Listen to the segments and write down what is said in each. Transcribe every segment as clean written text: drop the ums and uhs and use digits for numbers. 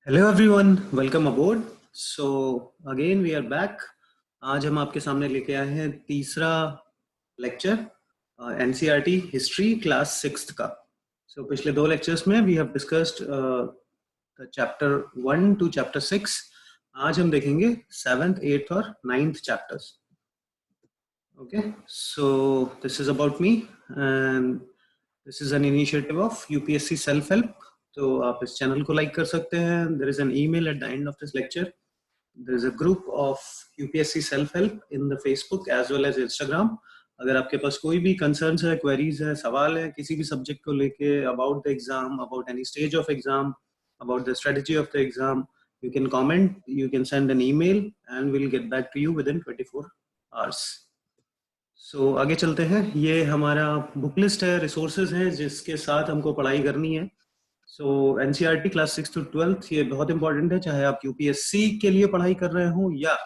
Hello everyone, welcome aboard. So again we are back. आज हम आपके सामने लेके आए हैं तीसरा lecture NCERT history class sixth का। पिछले दो लेक्चर्स में we have discussed chapter 1 to chapter 6। आज हम देखेंगे 7th, 8th और 9th chapters. Okay, so this is about me and this is an initiative of UPSC self help. तो आप इस चैनल को लाइक कर सकते हैं। There is N email at the end of this lecture. There is a group of UPSC self help in the Facebook as well as Instagram. अगर आपके पास कोई भी कंसर्न्स है, क्वेरीज है, सवाल है किसी भी सब्जेक्ट को लेके, about the exam, about any stage of exam, about the strategy of the exam, you can comment, you can send an email and we'll get back to you within 24 hours. So आगे चलते हैं। ये हमारा book list है, resources हैं जिसके साथ हमको पढ़ाई करनी है। सो एनसीईआरटी क्लास 6 टू 12 ये बहुत इंपॉर्टेंट है, चाहे आप यूपीएससी के लिए पढ़ाई कर रहे हो या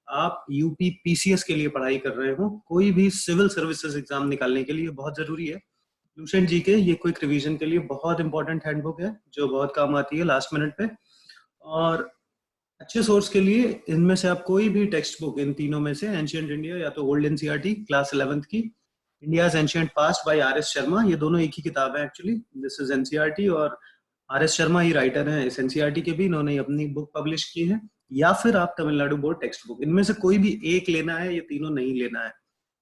आप यूपी पीसीएस के लिए पढ़ाई कर रहे हो। कोई भी सिविल सर्विसेज एग्जाम निकालने के लिए बहुत जरूरी है। लुसेंट जी के ये क्विक रिवीजन के लिए बहुत इंपॉर्टेंट हैंडबुक है जो बहुत काम आती है लास्ट मिनट पे। और अच्छे सोर्स के लिए इनमें से आप कोई भी टेक्स्ट बुक, इन तीनों में से एंशिएंट इंडिया या तो ओल्ड एनसीईआरटी क्लास 11th की, India's ancient past by R S Sharma, ये दोनों एक ही किताब है एक्चुअली। दिस इज एनसीईआरटी और आर एस शर्मा ही राइटर हैं इस एनसीईआरटी के भी, इन्होंने अपनी बुक पब्लिश की है। या फिर आप तमिलनाडु बोर्ड टेक्स्ट बुक, इनमें से कोई भी एक लेना है, ये तीनों नहीं लेना है।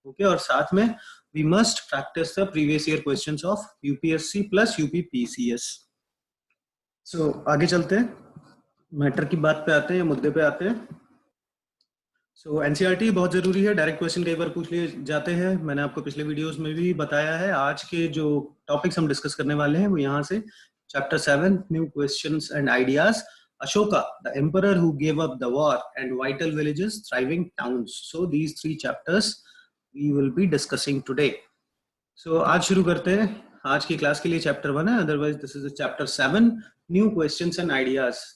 ओके, और साथ में we must practice the previous year questions of UPSC plus UP PCS. So आगे चलते हैं, मैटर की बात पे आते हैं, मुद्दे पे आते हैं। सो एनसीईआरटी बहुत जरूरी है। डायरेक्ट क्वेश्चन कई बार पूछ लिए जाते हैं, मैंने आपको पिछले वीडियोस में भी बताया है। आज के जो टॉपिक्स हम डिस्कस करने वाले हैं वो यहाँ से chapter 7 new questions and ideas, Ashoka the emperor who gave up the war and vital villages thriving towns. So these 3 chapters we will be discussing today. So आज शुरू करते हैं। आज की क्लास के लिए चैप्टर 1 है, otherwise this is chapter 7 new questions and ideas.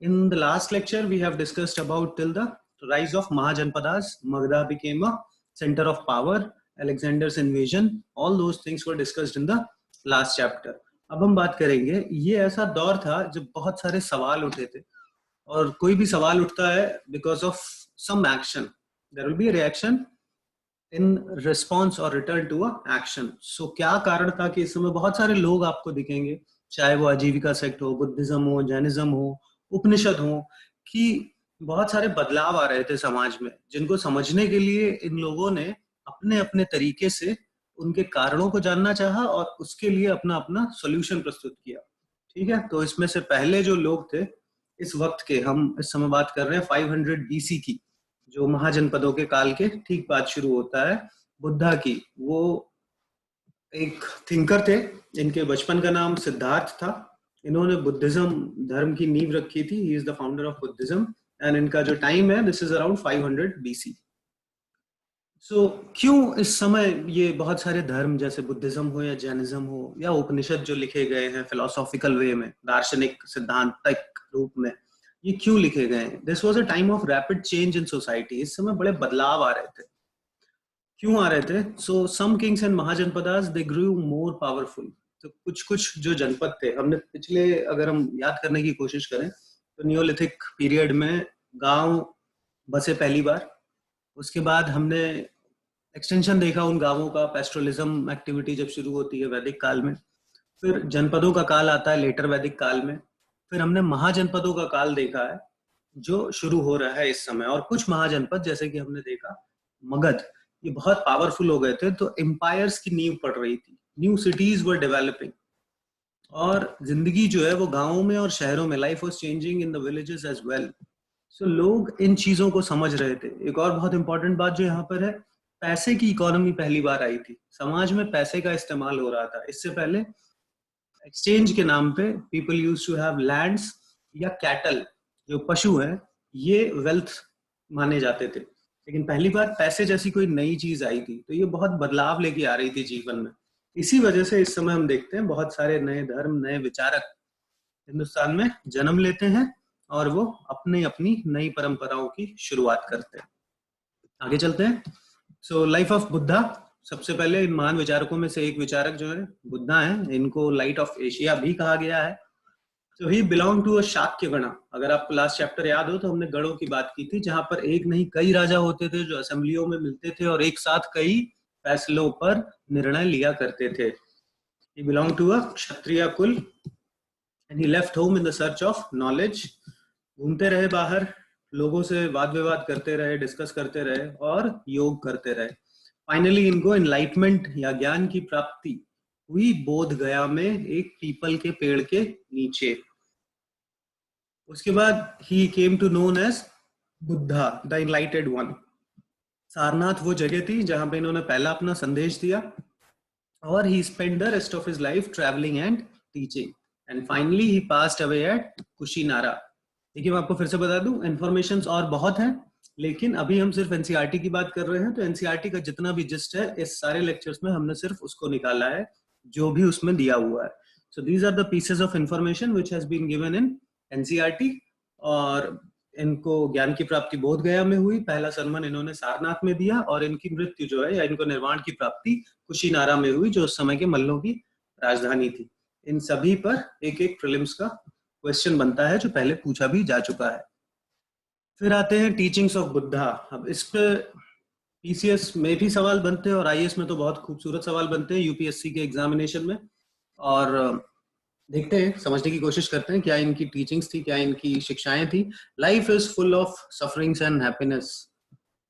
In the last lecture, we have discussed about till the rise of Mahajanpadas. Magadha became a center of power. Alexander's invasion. All those things were discussed in the last chapter. अब हम बात करेंगे, ये ऐसा दौर था जब बहुत सारे सवाल उठे थे, और कोई भी सवाल उठता है because of some action. There will be a reaction in response or return to a action. So क्या कारण था कि इस समय बहुत सारे लोग आपको दिखेंगे, चाहे वो आजीविका सेक्ट हो, बुद्धिज्म हो, जैनिज्म हो, उपनिषद हो, कि बहुत सारे बदलाव आ रहे थे समाज में, जिनको समझने के लिए इन लोगों ने अपने अपने तरीके से उनके कारणों को जानना चाहा और उसके लिए अपना अपना सॉल्यूशन प्रस्तुत किया। ठीक है, तो इसमें से पहले जो लोग थे इस वक्त के, हम इस समय बात कर रहे हैं 500 बीसी की, जो महाजनपदों के काल के ठीक बाद शुरू होता है, बुद्धा की। वो एक थिंकर थे, इनके बचपन का नाम सिद्धार्थ था। इन्होंने बुद्धिज्म धर्म की नींव रखी थी। He is the founder of Buddhism and इनका जो टाइम है दिस इज अराउंड 500 बीसी। सो क्यों इस समय ये बहुत सारे धर्म, जैसे बुद्धिज्म हो या जैनिज्म हो या उपनिषद जो लिखे गए हैं फिलोसॉफिकल वे में, दार्शनिक सिद्धांतिक रूप में, ये क्यों लिखे गए हैं? This was a time of rapid change in society. इस समय बड़े बदलाव आ रहे थे। क्यों आ रहे थे? So some kings and Mahajanapadas they grew more powerful. तो कुछ कुछ जो जनपद थे, हमने पिछले, अगर हम याद करने की कोशिश करें तो नियोलिथिक पीरियड में गांव बसे पहली बार। उसके बाद हमने एक्सटेंशन देखा उन गांवों का, पेस्ट्रोलिज्म एक्टिविटी जब शुरू होती है वैदिक काल में। फिर जनपदों का काल आता है लेटर वैदिक काल में। फिर हमने महाजनपदों का काल देखा है जो शुरू हो रहा है इस समय। और कुछ महाजनपद, जैसे कि हमने देखा मगध, ये बहुत पावरफुल हो गए थे, तो एम्पायर्स की नींव पड़ रही थी, न्यू सिटीज वर डेवलपिंग, और जिंदगी जो है वो गांवों में और शहरों में, life was changing in the villages as well. So लोग इन चीजों को समझ रहे थे। एक और बहुत इंपॉर्टेंट बात जो यहाँ पर है, पैसे की इकोनॉमी पहली बार आई थी समाज में, पैसे का इस्तेमाल हो रहा था। इससे पहले एक्सचेंज के नाम पे people use to have lands या कैटल, जो पशु हैं, ये वेल्थ माने जाते थे। लेकिन पहली बार पैसे जैसी कोई नई चीज आई थी, तो ये बहुत बदलाव लेके आ रही थी जीवन में। इसी वजह से इस समय हम देखते हैं बहुत सारे नए धर्म, नए विचारक हिंदुस्तान में जन्म लेते हैं और वो अपनी अपनी नई परंपराओं की शुरुआत करते हैं। आगे चलते हैं। So life of Buddha. सबसे पहले इन महान विचारकों में से एक विचारक जो है बुद्धा हैं। इनको लाइट ऑफ एशिया भी कहा गया है। So he belonged to a Shakya गण। अगर आपको लास्ट चैप्टर याद हो तो हमने गणों की बात की थी, जहां पर एक नहीं कई राजा होते थे जो असेंबलियों में मिलते थे और एक साथ कई फैसलों पर निर्णय लिया करते थे। He belonged to a क्षत्रिय कुल and he left home in the search of knowledge। घूमते रहे बाहर, लोगों से वाद विवाद करते रहे, डिस्कस करते रहे और योग करते रहे। फाइनली इनको एनलाइटमेंट या ज्ञान की प्राप्ति हुई बोध गया में एक पीपल के पेड़ के नीचे। उसके बाद ही came to known as Buddha, the enlightened one. Sarnath वो जगह थी जहां पे इन्होंने पहला अपना संदेश दिया और he spent the rest of his life traveling and teaching and finally he passed away at Kushinara. देखिए मैं आपको फिर से बता दूं, इन्फॉर्मेशंस और बहुत हैं, लेकिन अभी हम सिर्फ एनसीईआरटी की बात कर रहे हैं, तो एनसीईआरटी का जितना भी जिस्ट है इस सारे लेक्चर्स में हमने सिर्फ उसको निकाला है जो भी उसमें दिया हुआ है। So these are the pieces of information which has been given in NCERT. और इनको ज्ञान की प्राप्ति बोध गया में हुई, पहला सरमन इन्होंने सारनाथ में दिया और इनकी मृत्यु जो है या इनको निर्वाण की प्राप्ति कुशीनारा में हुई, जो उस समय के मल्लों की राजधानी थी। इन सभी पर एक एक प्रीलिम्स का क्वेश्चन बनता है जो पहले पूछा भी जा चुका है। फिर आते हैं टीचिंग्स ऑफ बुद्धा। अब इस पे पीसीएस में भी सवाल बनते हैं और आईएएस में तो बहुत खूबसूरत सवाल बनते हैं यूपीएससी के एग्जामिनेशन में। और देखते हैं, समझने की कोशिश करते हैं क्या इनकी टीचिंग्स थी, क्या इनकी शिक्षाएं थी। Life is full of sufferings and happiness,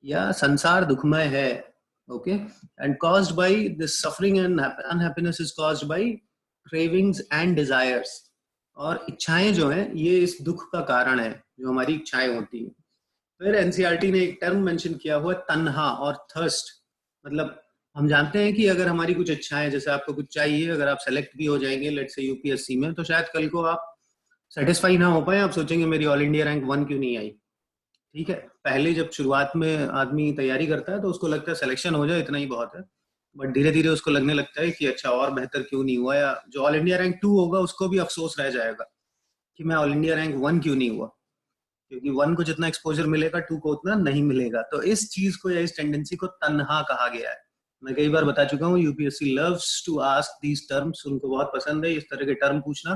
या संसार दुखमय है, okay, and caused by this suffering and unhappiness is caused by cravings and desires. और इच्छाएं जो हैं ये इस दुख का कारण है, जो हमारी इच्छाएं होती हैं। फिर एनसीईआरटी ने एक टर्म मेंशन किया हुआ तन्हा और थर्स्ट। मतलब हम जानते हैं कि अगर हमारी कुछ इच्छाएं, जैसे आपको कुछ चाहिए, अगर आप सेलेक्ट भी हो जाएंगे लेट्स से यूपीएससी में, तो शायद कल को आप सेटिस्फाई ना हो पाए, आप सोचेंगे मेरी ऑल इंडिया रैंक 1 क्यों नहीं आई। ठीक है, पहले जब शुरुआत में आदमी तैयारी करता है तो उसको लगता है सिलेक्शन हो जाए इतना ही बहुत है, बट धीरे धीरे उसको लगने लगता है कि अच्छा और बेहतर क्यों नहीं हुआ, या जो ऑल इंडिया रैंक 2 होगा उसको भी अफसोस रह जाएगा कि मैं ऑल इंडिया रैंक 1 क्यों नहीं हुआ, क्योंकि 1 को जितना एक्सपोजर मिलेगा 2 को उतना नहीं मिलेगा। तो इस चीज को या इस टेंडेंसी को तन्हा कहा गया है। मैं कई बार बता चुका हूँ, UPSC loves to ask these terms, उनको बहुत पसंद है इस तरह के टर्म पूछना,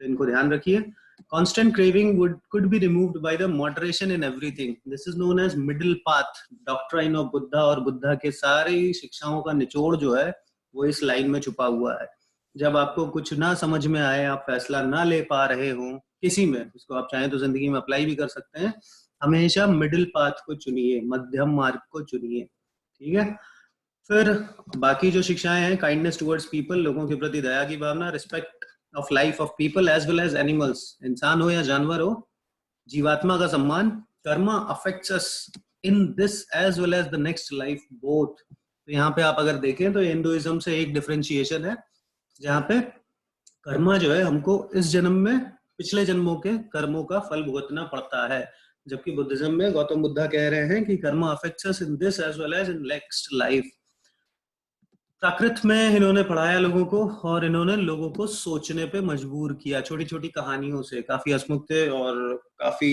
तो इनको ध्यान रखिए। Constant craving could be removed by the moderation in everything. This is known as middle path doctrine of Buddha, और बुद्धा के सारी शिक्षाओं का निचोड़ जो है वो इस लाइन में छुपा हुआ है। जब आपको कुछ ना समझ में आए, आप फैसला ना ले पा रहे हो किसी में, इसको आप चाहें तो जिंदगी में अप्लाई भी कर सकते हैं, हमेशा मिडिल पाथ को चुनिए, मध्यम मार्ग को चुनिए। ठीक है, फिर बाकी जो शिक्षाएं हैं, काइंडनेस टुवर्ड्स पीपल, लोगों के प्रति दया की भावना, respect of life of people as well as animals, इंसान हो या जानवर हो, जीवात्मा का सम्मान, karma affects us in this as well as the next life both. तो यहाँ पे आप अगर देखें तो हिंदुइज्म से एक डिफरेंशिएशन है, जहाँ पे कर्मा जो है हमको इस जन्म में पिछले जन्मों के कर्मों का फल भुगतना पड़ता है, जबकि बुद्धिज्म में गौतम बुद्धा कह रहे हैं कि karma affects us in this as well as in next life. Prakrit में इन्होंने पढ़ाया लोगों को, और इन्होंने लोगों को सोचने पे मजबूर किया, छोटी छोटी कहानियों से। काफी हंसमुख थे और काफी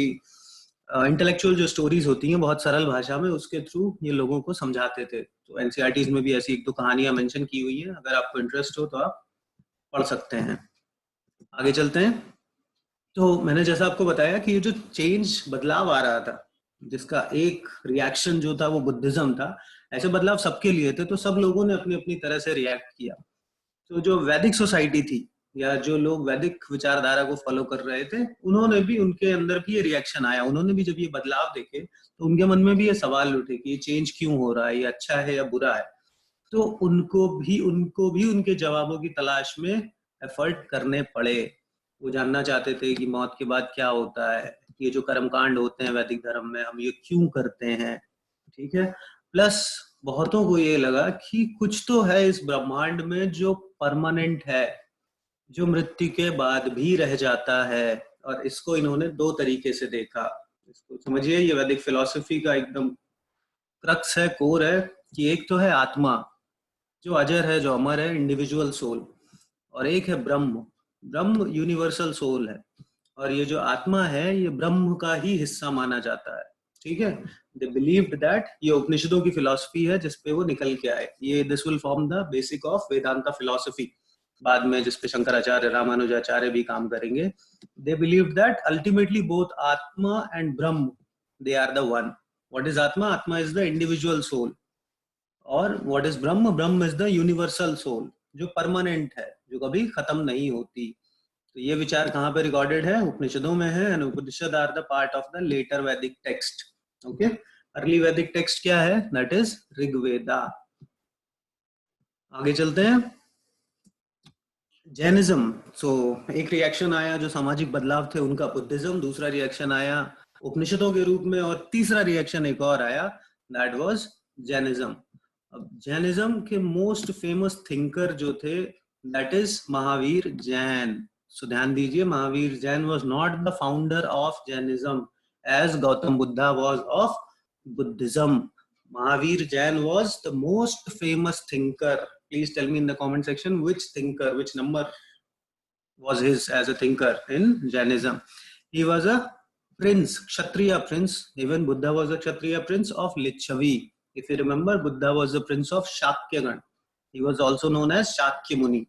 इंटेलेक्चुअल जो स्टोरीज होती हैं बहुत सरल भाषा में, उसके थ्रू ये लोगों को समझाते थे। तो एनसीईआरटीज में भी ऐसी 1-2 कहानियां मेंशन की हुई है, अगर आपको इंटरेस्ट हो तो आप पढ़ सकते हैं। आगे चलते हैं। तो मैंने जैसा आपको बताया कि ये जो चेंज, बदलाव आ रहा था, जिसका एक रिएक्शन जो था वो बुद्धिज्म था, ऐसे बदलाव सबके लिए थे, तो सब लोगों ने अपनी अपनी तरह से रिएक्ट किया। तो जो वैदिक सोसाइटी थी, या जो लोग वैदिक विचारधारा को फॉलो कर रहे थे, उन्होंने भी, उनके अंदर भी ये रिएक्शन आया। उन्होंने भी जब ये बदलाव देखे तो उनके मन में भी ये सवाल उठे कि ये चेंज क्यों हो रहा है, ये अच्छा है या बुरा है। तो उनको भी उनके जवाबों की तलाश में एफर्ट करने पड़े। वो जानना चाहते थे कि मौत के बाद क्या होता है, ये जो कर्मकांड होते हैं वैदिक धर्म में, हम ये क्यों करते हैं। ठीक है, प्लस बहुतों को ये लगा कि कुछ तो है इस ब्रह्मांड में जो परमानेंट है, जो मृत्यु के बाद भी रह जाता है। और इसको इन्होंने 2 तरीके से देखा। इसको समझिए, ये वैदिक फिलॉसफी का एकदम क्रक्स है, कोर है, कि एक तो है आत्मा जो अजर है, जो अमर है, इंडिविजुअल सोल, और एक है ब्रह्म। ब्रह्म यूनिवर्सल सोल है, और ये जो आत्मा है ये ब्रह्म का ही हिस्सा माना जाता है। ठीक है, दे बिलीव्ड दैट, ये उपनिषदों की फिलॉसफी है जिसपे वो निकल के आए। ये this will form the basic of Vedanta philosophy. बाद में जिसपे शंकराचार्य रामानुजाचार्य भी काम करेंगे. They believed that ultimately both Atma and Brahm, they are the one. What is Atma? Atma is the individual soul. और what is Brahm? Brahm is the universal soul, जो permanent है, जो कभी खत्म नहीं होती. तो ये विचार कहाँ पे रिकॉर्डेड है? उपनिषदों में है. and Upanishad are the part of the later Vedic text. Okay, early Vedic text क्या है? That is Rigveda. आगे चलते हैं. जैनिज्म. सो एक रिएक्शन आया, जो सामाजिक बदलाव थे उनका, बुद्धिज्म. दूसरा रिएक्शन आया उपनिषदों के रूप में, और तीसरा रिएक्शन एक और आया, दैट वाज जैनिज्म. अब जैनिज्म के मोस्ट फेमस थिंकर जो थे, that is Mahavir Jain. So ध्यान दीजिए, Mahavir Jain was not the founder of Jainism as Gautam Buddha was of Buddhism. Mahavir Jain was the most famous thinker. Please tell me in the comment section which thinker, which number was his as a thinker in Jainism. He was a prince, Kshatriya prince. Even Buddha was a Kshatriya prince of Lichavi. If you remember, Buddha was the prince of Shakyagan. He was also known as Shakya Muni.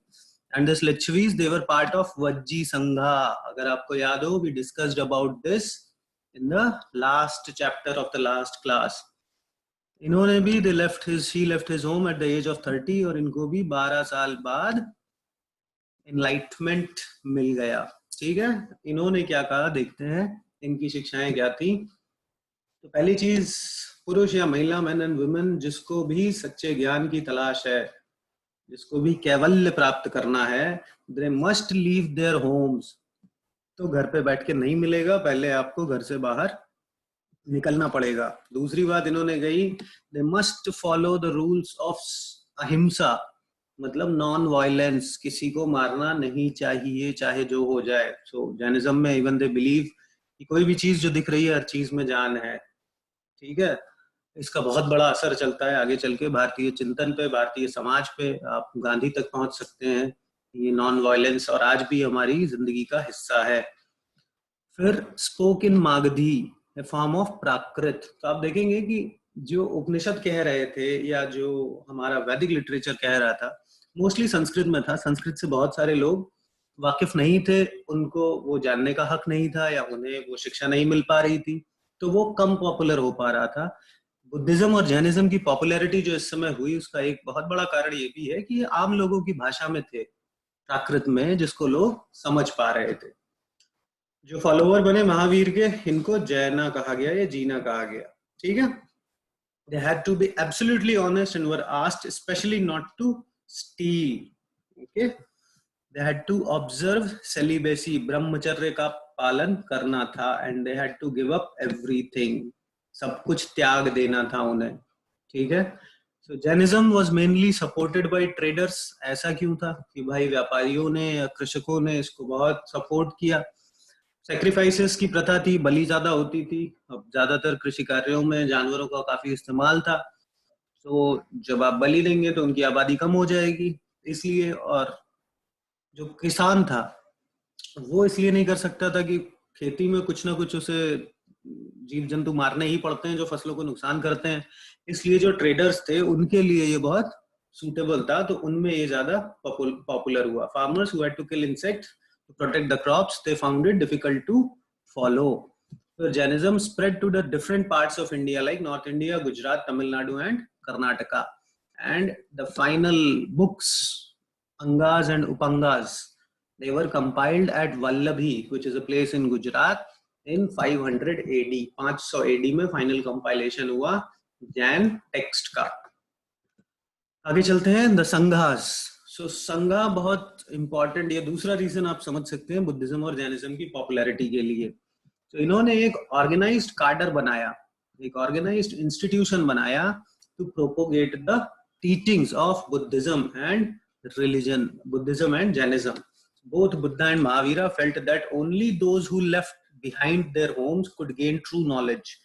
And this Lichavis, they were part of Vajji Sangha. Agar aapko yaad ho, we discussed about this in the last chapter of the last class. इन्होंने भी he left his home at the age of 30, और इनको भी 12 साल बाद enlightenment मिल गया. ठीक है, इन्होंने क्या कहा देखते हैं, इनकी शिक्षाएं क्या थी. तो पहली चीज, पुरुष या महिला, men and women, जिसको भी सच्चे ज्ञान की तलाश है, जिसको भी कैवल्य प्राप्त करना है, they must leave their homes. तो घर पे बैठ के नहीं मिलेगा, पहले आपको घर से बाहर निकलना पड़ेगा. दूसरी बात इन्होंने कही, they must follow the rules of अहिंसा, मतलब नॉन वायलेंस. किसी को मारना नहीं चाहिए, चाहे जो हो जाए. सो जैनिज्म में इवन दे बिलीव कि कोई भी चीज जो दिख रही है, हर चीज में जान है. ठीक है, इसका बहुत बड़ा असर चलता है आगे चल के भारतीय चिंतन पे, भारतीय समाज पे. आप गांधी तक पहुंच सकते हैं. ये नॉन वायलेंस और आज भी हमारी जिंदगी का हिस्सा है. फिर spoke in Magadhi, a form of Prakrit. तो आप देखेंगे कि जो उपनिषद कह रहे थे, या जो हमारा वैदिक लिटरेचर कह रहा था, मोस्टली संस्कृत में था. संस्कृत से बहुत सारे लोग वाकिफ नहीं थे, उनको वो जानने का हक नहीं था, या उन्हें वो शिक्षा नहीं मिल पा रही थी, तो वो कम पॉपुलर हो पा रहा था. बुद्धिज्म और जैनिज्म की पॉपुलैरिटी जो इस समय हुई, उसका एक बहुत बड़ा कारण ये भी है कि ये आम लोगों की भाषा में थे, प्राकृत में, जिसको लोग समझ पा रहे थे. जो फॉलोवर बने महावीर के, इनको जैना कहा गया या जीना कहा गया. ठीक है, they had to be absolutely honest and were asked especially not to steal. Okay, they had to observe celibacy, ब्रह्मचर्य का पालन करना था, and they had to give up everything, सब कुछ त्याग देना था उन्हें. ठीक है, so Jainism was mainly supported by traders. ऐसा क्यों था कि भाई व्यापारियों ने या कृषकों ने इसको बहुत सपोर्ट किया. सैक्रिफाइसेस की प्रथा थी, बलि ज्यादा होती थी. अब ज्यादातर कृषि कार्यों में जानवरों का काफी इस्तेमाल था. तो जब आप बलि देंगे तो उनकी आबादी कम हो जाएगी, इसलिए. और जो किसान था वो इसलिए नहीं कर सकता था कि खेती में कुछ ना कुछ उसे जीव जंतु मारने ही पड़ते हैं जो फसलों को नुकसान करते हैं. इसलिए जो ट्रेडर्स थे उनके लिए ये बहुत सूटेबल था, तो उनमें ये ज्यादा पॉपुलर हुआ. Farmers who had to kill insects to protect the crops, they found it difficult to follow. So Jainism spread to the different parts of India like North India, Gujarat, Tamil Nadu and Karnataka. And the final books, Angas and Upangas, they were compiled at Vallabhi, which is a place in Gujarat, in 500 AD. 500 AD में final compilation हुआ Jain text का. आगे चलते हैं. The संघास. सो संघा बहुत important, ये दूसरा रीजन आप समझ सकते हैं बुद्धिज्म और जैनिज्म की पॉपुलैरिटी के लिए. तो इन्होंने एक ऑर्गेनाइज्ड कार्डर बनाया, एक ऑर्गेनाइज्ड इंस्टीट्यूशन बनाया to propagate the teachings of Buddhism and religion. Buddhism and Jainism, both Buddha and Mahavira felt that only those who left behind their homes could gain true knowledge.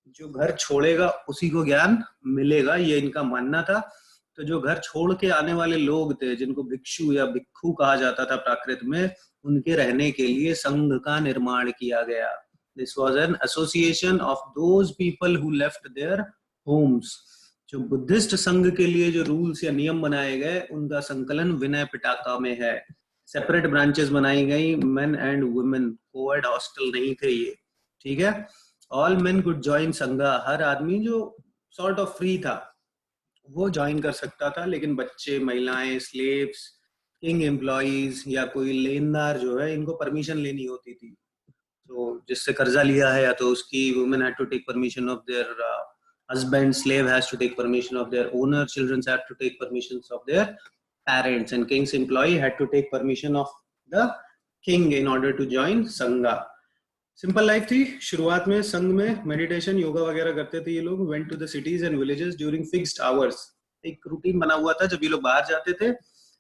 जो घर छोड़ेगा उसी को ज्ञान मिलेगा, ये इनका मानना था. तो जो घर छोड़ के आने वाले लोग थे, जिनको भिक्षु या भिक्खु कहा जाता था प्राकृत में, उनके रहने के लिए संघ का निर्माण किया गया. This was an association of those people who left their homes. जो बुद्धिस्ट संघ के लिए जो रूल्स या नियम बनाए गए उनका संकलन विनय पिटका में है। सेपरेट ब्रांचेस बनाई गई, main and women, coed hostel नहीं थे ये, ठीक है। ऑल मेन कुड जॉइन संघा, हर आदमी जो सॉर्ट ऑफ फ्री था वो ज्वाइन कर सकता था, लेकिन बच्चे, महिलाएं, स्लेव्स, किंग एम्प्लॉइज या कोई लेनदार जो है इनको परमिशन लेनी होती थी। तो जिससे कर्जा लिया है या तो उसकी, women had to take permission of their husband, slave has to take permission of their owner, children have to take permissions of their parents, and king's employee had to take permission of the king in order to join संघा। Simple life थी। शुरुआत में संघ में meditation, yoga वगैरह करते थे ये लोग। Went to the cities and villages during fixed hours, एक रूटीन बना हुआ था जब ये लोग बाहर जाते थे।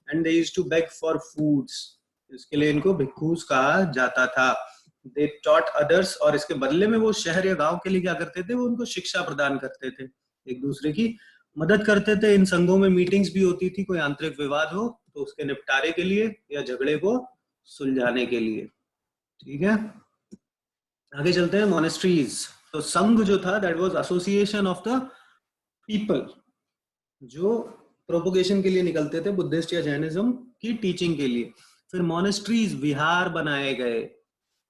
And they used to beg for foods, इसके लिए इनको भिक्खूस कहा जाता था। दे टॉट अदर्स, और इसके बदले में वो शहर या गांव के लिए क्या करते थे, वो उनको शिक्षा प्रदान करते थे, एक दूसरे की मदद करते थे। इन संघों में मीटिंग्स भी होती थी, कोई आंतरिक विवाद हो तो उसके निपटारे के लिए या झगड़े को सुलझाने के लिए, ठीक है। आगे चलते हैं। मोनेस्ट्रीज, तो संघ जो था that was association of the people जो प्रोपोगेशन के लिए निकलते थे, बुद्धिस्ट या जैनिज्म की टीचिंग के लिए। फिर मोनेस्ट्रीज, विहार बनाए गए।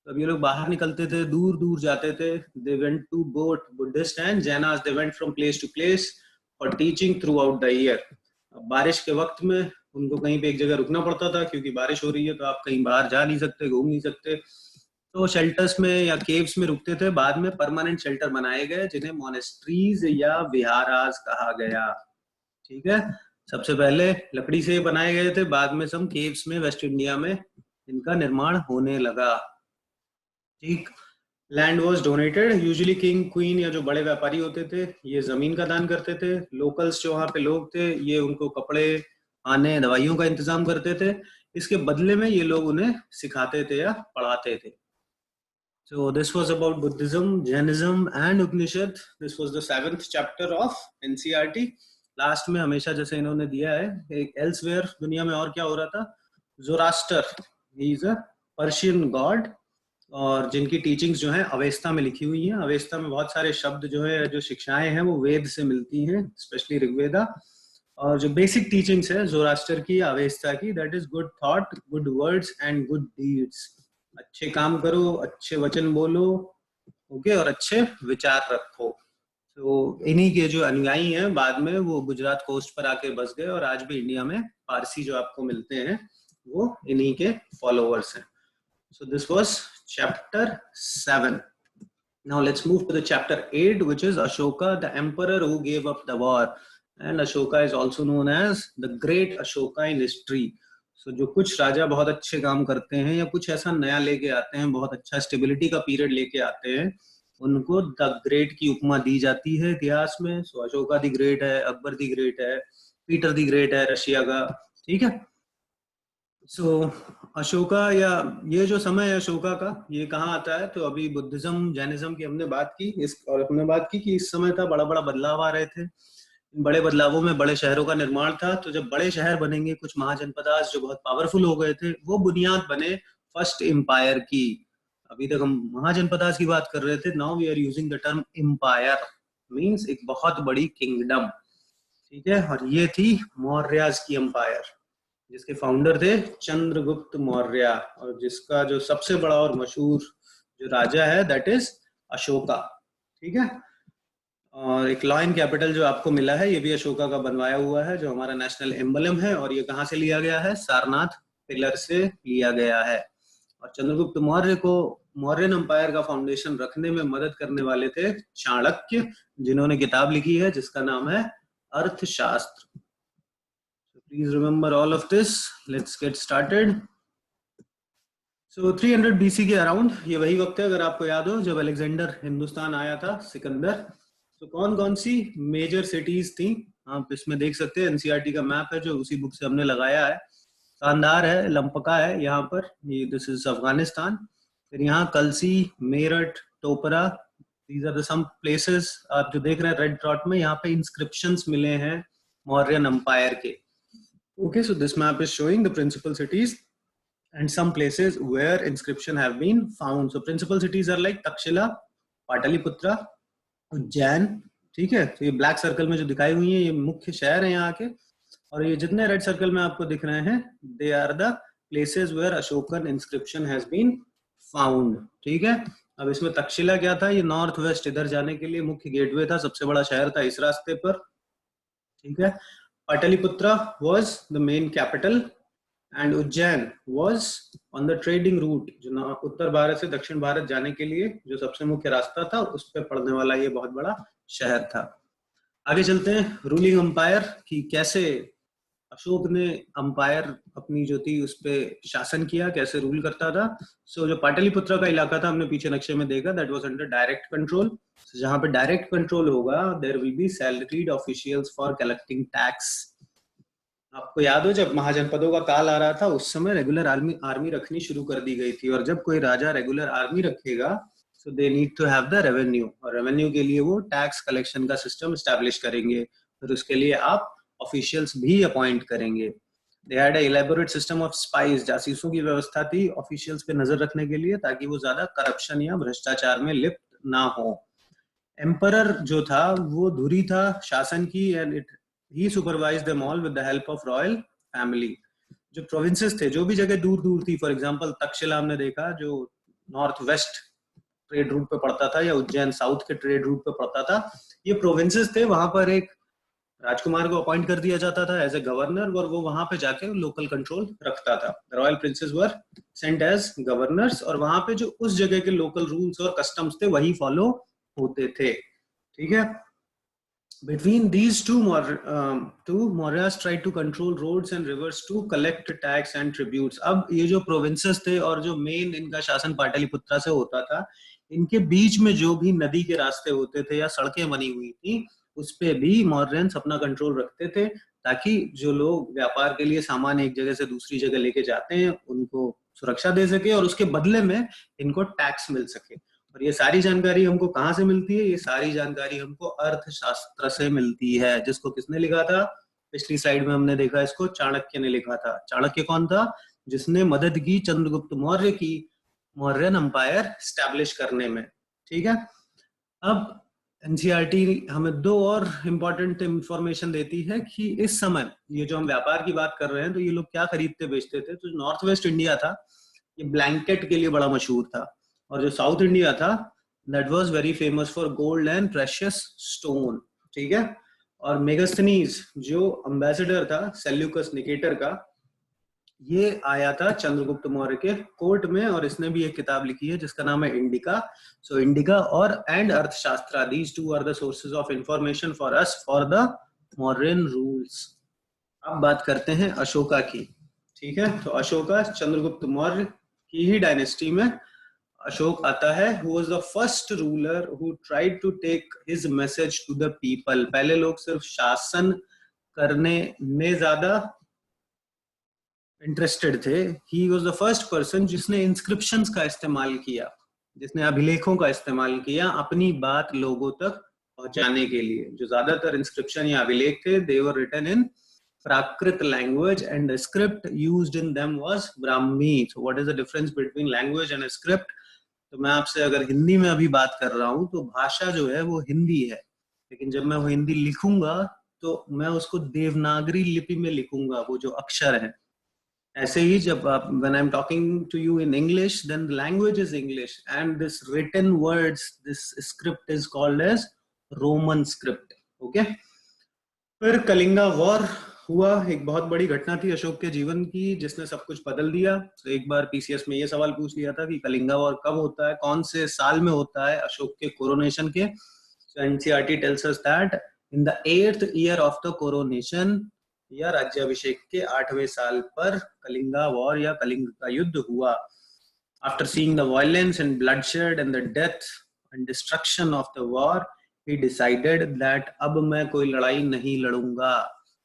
अब ये लोग बाहर निकलते थे, दूर दूर जाते थे। They went to both Buddhist and Jainas, they went from place to place for teaching throughout the year. अब बारिश के वक्त में उनको कहीं पे एक जगह रुकना पड़ता था, क्योंकि बारिश हो रही है तो आप कहीं बाहर जा नहीं सकते, घूम नहीं सकते, तो शेल्टर्स में या केव्स में रुकते थे। बाद में परमानेंट शेल्टर बनाए गए जिन्हें मोनेस्ट्रीज या विहारास कहा गया, ठीक है। सबसे पहले लकड़ी से बनाए गए थे, बाद में सब केव्स में वेस्ट इंडिया में इनका निर्माण होने लगा, ठीक। Land was donated, usually king, queen या जो बड़े व्यापारी होते थे ये जमीन का दान करते थे। लोकल्स जो वहाँ पे लोग थे ये उनको कपड़े, खाने, दवाइयों का इंतजाम करते थे। इसके बदले में ये लोग उन्हें सिखाते थे या पढ़ाते थे। So this was about Buddhism, Jainism and Upanishad. This was the 7th chapter of NCERT. Last में हमेशा जैसे इन्होंने दिया है, एक एल्सवेयर दुनिया में और क्या हो रहा था, Zoroaster, he is a Persian god, और जिनकी टीचिंग्स जो हैं अवेस्ता में लिखी हुई हैं। अवेस्ता में बहुत सारे शब्द जो है, जो शिक्षाएं हैं वो वेद से मिलती हैं, स्पेशली ऋग्वेदा। और जो बेसिक टीचिंग्स है ज़ोरास्टर की, अवेस्ता की, that is good thought, good words and good deeds. अच्छे काम करो, अच्छे वचन बोलो, ओके, और अच्छे विचार रखो। तो इन्हीं के जो अनुयायी हैं बाद में वो गुजरात कोस्ट पर आके बस गए, और आज भी इंडिया में पारसी जो आपको मिलते हैं वो इन्हीं के फॉलोअर्स हैं। So this was chapter 7. Now let's move to the chapter 8, which is Ashoka, the emperor who gave up the war. And Ashoka is also known as the great Ashoka in history. So जो कुछ राजा बहुत अच्छे काम करते हैं या कुछ ऐसा नया लेके आते हैं, बहुत अच्छा स्टेबिलिटी का पीरियड लेके आते हैं, उनको द ग्रेट की उपमा दी जाती है इतिहास में। सो अशोका द ग्रेट है, अकबर द ग्रेट है, पीटर द ग्रेट है रशिया का, ठीक है। सो अशोका, या ये जो समय है अशोका का, ये कहाँ आता है, तो अभी बुद्धिज्म, जैनिज्म की हमने बात की, और हमने बात की कि इस समय था बड़ा बड़ा बदलाव आ रहे थे। बड़े बदलावों में बड़े शहरों का निर्माण था। तो जब बड़े शहर बनेंगे, कुछ महाजनपदास जो बहुत पावरफुल हो गए थे, वो बुनियाद बने फर्स्ट एम्पायर की। अभी तक हम महाजनपदास की बात कर रहे थे, now we are using the term empire, means एक बहुत बड़ी किंगडम, ठीक है। और ये थी मौर्यास की एम्पायर, जिसके फाउंडर थे चंद्रगुप्त मौर्य, और जिसका जो सबसे बड़ा और मशहूर जो राजा है दैट इज अशोका, ठीक है। और एक लॉयन कैपिटल जो आपको मिला है, ये भी अशोका का बनवाया हुआ है, जो हमारा नेशनल एम्बलम है। और ये कहाँ से लिया गया है, सारनाथ पिलर से लिया गया है। और चंद्रगुप्त मौर्य को मौर्यन एम्पायर का फाउंडेशन रखने में मदद करने वाले थे चाणक्य, जिन्होंने किताब लिखी है जिसका नाम है अर्थशास्त्र। Please remember all of this. Let's get started. So 300 BC के अराउंड, ये वही वक्त है अगर आपको याद हो जब अलेक्जेंडर हिंदुस्तान आया था, सिकंदर। तो कौन कौन सी मेजर सिटीज थी आप इसमें देख सकते हैं। एनसीईआरटी का मैप है जो उसी बुक से हमने लगाया है। कांधार है, लंपका है यहाँ पर, ये दिस इज अफगानिस्तान। फिर यहाँ कलसी, Meerut, Topra, these are the some places आप जो देख रहे हैं रेड डॉट में, यहाँ पे इंस्क्रिप्शंस मिले हैं मौर्यन एम्पायर के। Okay, so this map is showing the principal cities and some places where inscription have been found. So principal cities are like Takshila, Pataliputra, Ujjain, ठीक है, तो ये ब्लैक सर्कल में जो दिखाई हुई है ये मुख्य शहर है यहाँ के, और ये जितने रेड सर्कल में आपको दिख रहे हैं they are the places where Ashokan inscription has been found. ठीक है, अब इसमें तक्षशिला क्या था, ये नॉर्थ वेस्ट इधर जाने के लिए मुख्य गेटवे था, सबसे बड़ा शहर था इस रास्ते पर। ठीक है, Pataliputra was the main capital and Ujjain was on the trading route, जो उत्तर भारत से दक्षिण भारत जाने के लिए जो सबसे मुख्य रास्ता था उस पर पड़ने वाला ये बहुत बड़ा शहर था। आगे चलते हैं, रूलिंग अंपायर की कैसे अशोक ने अंपायर अपनी जो थी उस पर शासन किया, कैसे रूल करता था। सो जो पाटलिपुत्र का इलाका था हमने पीछे नक्शे में देखा, that was under direct control. जहां पे डायरेक्ट कंट्रोल होगा there will be salaried officials for collecting tax. आपको याद हो जब महाजनपदों का काल आ रहा था उस समय रेगुलर आर्मी रखनी शुरू कर दी गई थी, और जब कोई राजा रेगुलर आर्मी रखेगा so they need to have the revenue, और रेवेन्यू के लिए वो टैक्स कलेक्शन का सिस्टम एस्टैब्लिश करेंगे, फिर उसके लिए आप ऑफिशियल्स भी अपॉइंट करेंगे। They had a elaborate system of spies, जासूसों की व्यवस्था थी ऑफिशियल्स पे नजर रखने के लिए ताकि वो ज्यादा करप्शन या भ्रष्टाचार में लिप्त ना हो। एम्परर जो था वो धुरी था शासन की, and it he supervised them all with the help of royal family. जो प्रोविंसेस थे, जो भी जगह दूर दूर थी, फॉर एग्जांपल तक्षशिला हमने देखा जो नॉर्थ वेस्ट ट्रेड रूट पे पड़ता था, या उज्जैन साउथ के ट्रेड रूट पे पड़ता था, ये प्रोविंसेस थे, वहां पर एक राजकुमार को अपॉइंट कर दिया जाता था एज ए गवर्नर, और वो वहां पे जाके लोकल कंट्रोल रखता था। Royal princes were sent as governors, और वहां पे जो उस जगह के लोकल रूल्स और कस्टम्स थे वही फॉलो होते थे। ठीक है, between these two Mauryas tried to control roads and rivers to collect tax and tributes। अब ये जो प्रोविंसेस थे और जो मेन इनका शासन पाटलिपुत्रा से होता था, इनके बीच में जो भी नदी के रास्ते होते थे या सड़कें बनी हुई थी उस पे भी मौर्यंस अपना कंट्रोल रखते थे, ताकि जो लोग व्यापार के लिए सामान एक जगह से दूसरी जगह लेके जाते हैं उनको सुरक्षा दे सके, और उसके बदले में इनको टैक्स मिल सके। और ये सारी जानकारी हमको कहाँ से मिलती है, ये सारी जानकारी हमको अर्थशास्त्र से मिलती है, जिसको किसने लिखा था, पिछली स्लाइड में हमने देखा इसको चाणक्य ने लिखा था। चाणक्य कौन था, जिसने मदद की चंद्रगुप्त मौर्य की मौर्यन अंपायर स्टैब्लिश करने में। ठीक है, अब एनसीईआरटी हमें दो और इम्पोर्टेंट इंफॉर्मेशन देती है कि इस समय ये जो हम व्यापार की बात कर रहे हैं तो ये लोग क्या खरीदते बेचते थे। तो नॉर्थ वेस्ट इंडिया था ये ब्लैंकेट के लिए बड़ा मशहूर था, और जो साउथ इंडिया था that was very famous for gold and precious stone. ठीक है, और मेगास्थनीज जो अम्बेसडर था सेल्यूकस निकेटर का, ये आया था चंद्रगुप्त मौर्य के कोर्ट में, और इसने भी एक किताब लिखी है जिसका नाम है इंडिका। सो इंडिका और and Arthashastra, these two are the sources of information for us for the Mauryan rules. अब बात करते हैं अशोका की। ठीक है, तो अशोका चंद्रगुप्त मौर्य की ही डायनेस्टी में अशोक आता है, who was the first ruler who tried to take his message to the people। पहले लोग सिर्फ शासन करने में ज्यादा इंटरेस्टेड थे। He was the first person जिसने इंस्क्रिप्शंस का इस्तेमाल किया, जिसने अभिलेखों का इस्तेमाल किया अपनी बात लोगों तक पहुंचाने के लिए। जो ज्यादातर इंस्क्रिप्शन या अभिलेख थे they were written in Prakrit language and the script used in them was Brahmi. So what is the difference between language and script? तो मैं आपसे अगर हिंदी में अभी बात कर रहा हूं तो भाषा जो है वो हिंदी है, लेकिन जब मैं वो हिंदी लिखूंगा तो मैं उसको देवनागरी लिपि में लिखूंगा, वो जो अक्षर है। ऐसे ही जब आप when I'm talking to you in English, then the language is English and this written words, this script is called as Roman script। okay? फिर कलिंगा वॉर हुआ, एक बहुत बड़ी घटना थी अशोक के जीवन की जिसने सब कुछ बदल दिया। तो एक बार पीसीएस में ये सवाल पूछ लिया था कि कलिंगा वॉर कब होता है, कौन से साल में होता है अशोक के कोरोनेशन के। NCERT tells us that in the 8th year of the coronation, या राज्याभिषेक के 8वें साल पर कलिंगा वॉर या कलिंग का युद्ध हुआ। After seeing the violence and bloodshed and the death and destruction of the war, he decided that अब मैं कोई लड़ाई नहीं लड़ूंगा।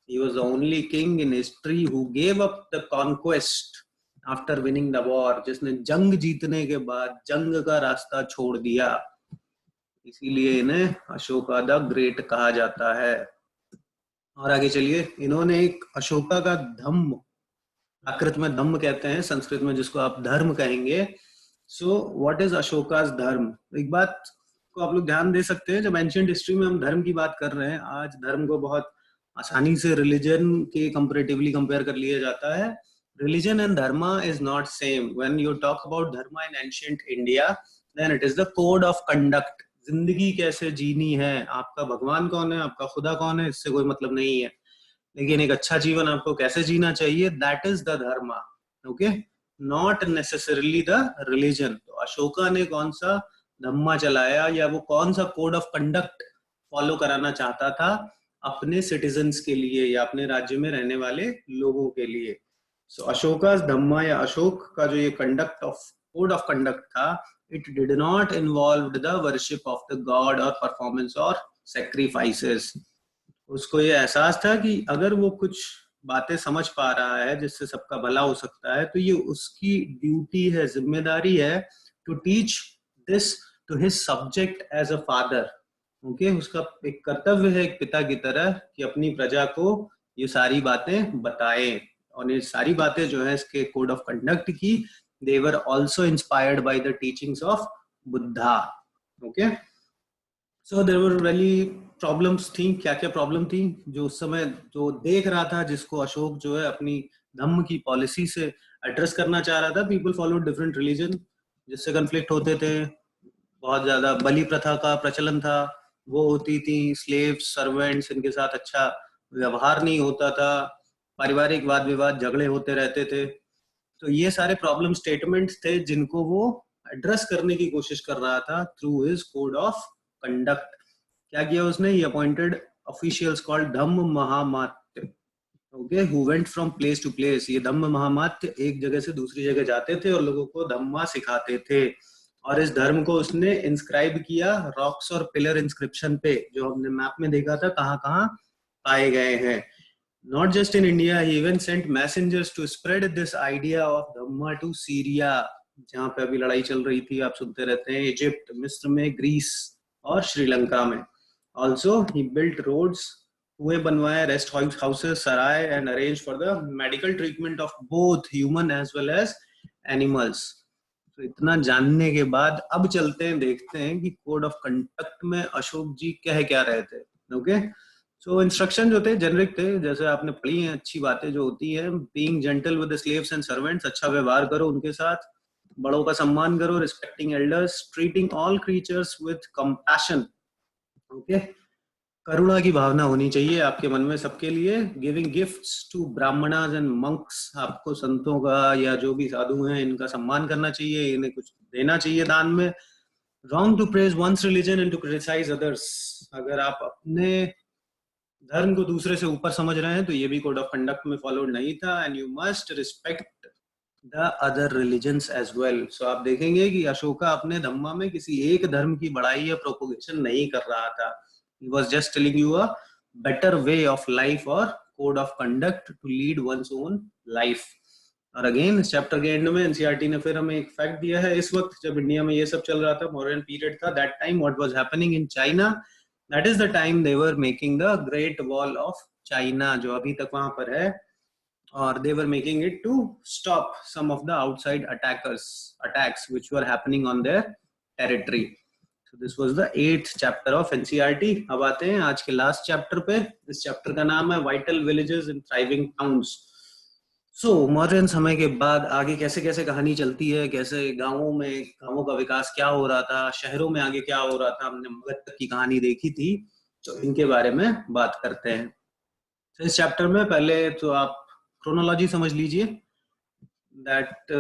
He was the only king in history who gave up the conquest after winning the war, जिसने जंग जीतने के बाद जंग का रास्ता छोड़ दिया। इसीलिए इन्हें अशोका द ग्रेट कहा जाता है। और आगे चलिए, इन्होंने एक अशोका का धम्म, प्राकृत में धम्म कहते हैं, संस्कृत में जिसको आप धर्म कहेंगे। सो व्हाट इज अशोकास धर्म? एक बात उसको आप लोग ध्यान दे सकते हैं। जब एंशिएंट हिस्ट्री में हम धर्म की बात कर रहे हैं, आज धर्म को बहुत आसानी से रिलीजन के कंपैरेटिवली कंपेयर कर लिया जाता है। Religion and dharma is not same. When you talk about dharma in ancient India, then it is the code of conduct. जिंदगी कैसे जीनी है, आपका भगवान कौन है, आपका खुदा कौन है, इससे कोई मतलब नहीं है, लेकिन एक अच्छा जीवन आपको कैसे जीना चाहिए, that is the Dharma. Okay, not necessarily the religion. तो अशोका ने कौन सा धम्मा चलाया, या वो कौन सा कोड ऑफ कंडक्ट फॉलो कराना चाहता था अपने सिटीजन्स के लिए या अपने राज्य में रहने वाले लोगों के लिए। सो अशोका धम्मा या अशोक का जो ये conduct of code of conduct था, it did not involve the worship of the god और परफॉर्मेंस और सेक्रीफाइसेस। उसको ये एहसास था कि अगर वो कुछ बातें समझ पा रहा है जिससे सबका भला हो सकता है, तो ये उसकी ड्यूटी है, जिम्मेदारी है, to teach this to his subject as a father. Okay, उसका एक कर्तव्य है एक पिता की तरह कि अपनी प्रजा को ये सारी बातें बताए। और ये सारी बातें जो है इसके कोड ऑफ कंडक्ट की, they were also inspired by the teachings of Buddha. Okay, so there were very problems थी। क्या क्या प्रॉब्लम थी जो उस समय जो देख रहा था, जिसको अशोक जो है अपनी धम्म की पॉलिसी से एड्रेस करना चाह रहा था? पीपल फॉलो डिफरेंट रिलीजन, जिससे कन्फ्लिक्ट होते थे। बहुत ज्यादा बलि प्रथा का प्रचलन था, वो होती थी। स्लेव्स, सर्वेंट्स, इनके साथ अच्छा व्यवहार नहीं होता था, पारिवारिक वाद विवाद, झगड़े होते रहते थे। तो ये सारे प्रॉब्लम स्टेटमेंट्स थे जिनको वो एड्रेस करने की कोशिश कर रहा था through his code of conduct. क्या किया उसने? He appointed officials called dhamma mahamatya, okay, who went from place to place. ये धम्म महामात्य एक जगह से दूसरी जगह जाते थे और लोगों को धम्मा सिखाते थे। और इस धर्म को उसने इंस्क्राइब किया रॉक्स और पिलर इंस्क्रिप्शन पे, जो हमने मैप में देखा था कहाँ कहाँ पाए गए हैं। Not just in India, he even sent messengers to spread this idea of Dhamma to Syria, जहाँ पे अभी लड़ाई चल रही थी, आप सुनते रहते हैं, इजिप्ट, मिस्र में, ग्रीस और श्रीलंका में। Also, he built roads, कुएं बनवाए, rest houses, Sarai, and arranged for the medical treatment of both human as well as animals. तो इतना जानने के बाद अब चलते हैं, देखते हैं कि कोड ऑफ कंडक्ट में अशोक जी कह क्या रहे थे। ओके, सो इंस्ट्रक्शन जो थे जेनरिक थे, जैसे आपने पढ़ी हैं, अच्छी बातें जो होती है। Being gentle with the slaves and servants, अच्छा व्यवहार करो उनके साथ, बड़ों का सम्मान करो, respecting elders, treating all creatures with compassion. Okay, करुणा की भावना होनी चाहिए आपके मन में सबके लिए। Giving gifts to Brahmanas and monks, आपको संतों का या जो भी साधु हैं इनका सम्मान करना चाहिए, इन्हें कुछ देना चाहिए दान में। Wrong to praise one's religion and to criticise others, अगर आप अपने धर्म को दूसरे से ऊपर समझ रहे हैं तो ये भी कोड ऑफ कंडक्ट में फॉलोड नहीं था। And you must respect the other religions as well. So आप देखेंगे कि अशोका अपने धम्मा में किसी एक धर्म की बढ़ाई या प्रोपोगेशन नहीं कर रहा था। He was just telling you a better way of life or code of conduct to lead one's own life. और अगेन इस चैप्टर के एंड में एनसीईआरटी ने फिर हमें एक फैक्ट दिया है। इस वक्त जब इंडिया में ये सब चल रहा था, मॉडर्न पीरियड था, that time what was happening in China, that is the time they were making the great wall of China, जो अभी तक वहां पर है। और they were making it to stop some of the outside attacks which were happening on their territory. So this was the 8th chapter of NCERT. अब आते हैं आज के लास्ट चैप्टर पे। इस चैप्टर का नाम है vital villages in thriving towns. So modern समय के बाद आगे कैसे कैसे कहानी चलती है, कैसे गांवों में गांवों का विकास क्या हो रहा था, शहरों में आगे क्या हो रहा था, हमने मगध तक की कहानी देखी थी, तो इनके बारे में बात करते हैं। तो इस चैप्टर में पहले तो आप क्रोनोलॉजी समझ लीजिए दैट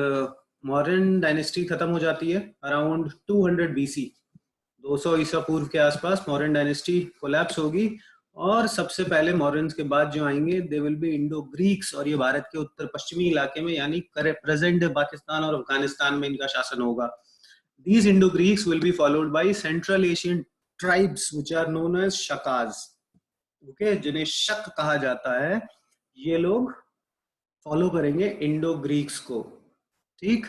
मौर्यन डायनेस्टी खत्म हो जाती है अराउंड 200 BC, 200 ईसा पूर्व के आसपास मौर्यन डायनेस्टी कोलैप्स होगी। और सबसे पहले मौर्यंस के बाद जो आएंगे they will be Indo Greeks, और ये भारत के उत्तर पश्चिमी इलाके में यानी प्रेजेंट पाकिस्तान और अफगानिस्तान में इनका शासन होगा। These Indo Greeks will be followed by Central Asian tribes which are known as Shakas, okay, जिन्हें शक कहा जाता है। ये लोग फॉलो करेंगे इंडो ग्रीक्स को, ठीक।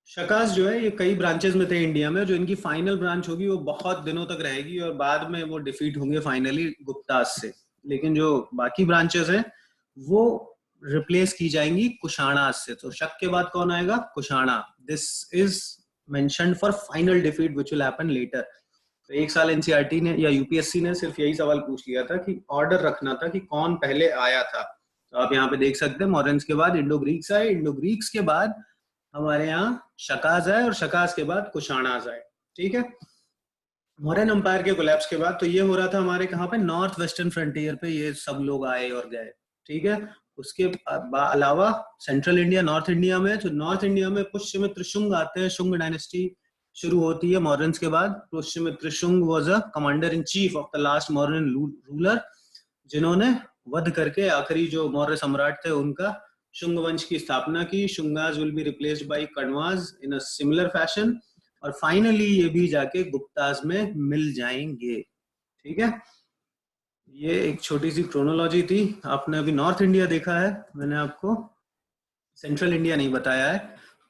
शकास जो है ये कई ब्रांचेस में थे इंडिया में, जो इनकी फाइनल ब्रांच होगी वो बहुत दिनों तक रहेगी और बाद में वो डिफीट होंगे फाइनली गुप्तास से। लेकिन जो बाकी ब्रांचेस हैं वो रिप्लेस की जाएंगी कुषाणास से। तो शक के बाद कौन आएगा? Kushanas. This is mentioned for final defeat which will happen later. तो एक साल एनसीईआरटी ने या यूपीएससी ने सिर्फ यही सवाल पूछ लिया था कि ऑर्डर रखना था कि कौन पहले आया था। तो आप यहाँ पे देख सकते हैं मॉडर्न्स के बाद इंडो ग्रीक्स आए, इंडो ग्रीक्स के बाद हमारे यहाँ शकाज आए और शकाज के बाद कुशाणाज आए। ठीक है, मौर्यन एम्पायर के कोलैप्स के बाद तो ये हो रहा था हमारे कहाँ पे, नॉर्थ वेस्टर्न फ्रंटियर पे ये सब लोग आए और गए। ठीक है, उसके अलावा सेंट्रल इंडिया, नॉर्थ इंडिया में, तो नॉर्थ इंडिया में पुष्यमित्र शुंग आते हैं, शुंग डायनेस्टी शुरू होती है मॉडर्न्स के बाद। Pushyamitra Shunga was a commander in chief of the last modern ruler, जिन्होंने वध करके आखिरी जो मौर्य सम्राट थे उनका शुंग वंश की स्थापना की। Shungas will be replaced by Kanvas in a similar fashion, और फाइनली ये भी जाके गुप्ताज में मिल जाएंगे। ठीक है, ये एक छोटी सी क्रोनोलॉजी थी। आपने अभी नॉर्थ इंडिया देखा है, मैंने आपको सेंट्रल इंडिया नहीं बताया है,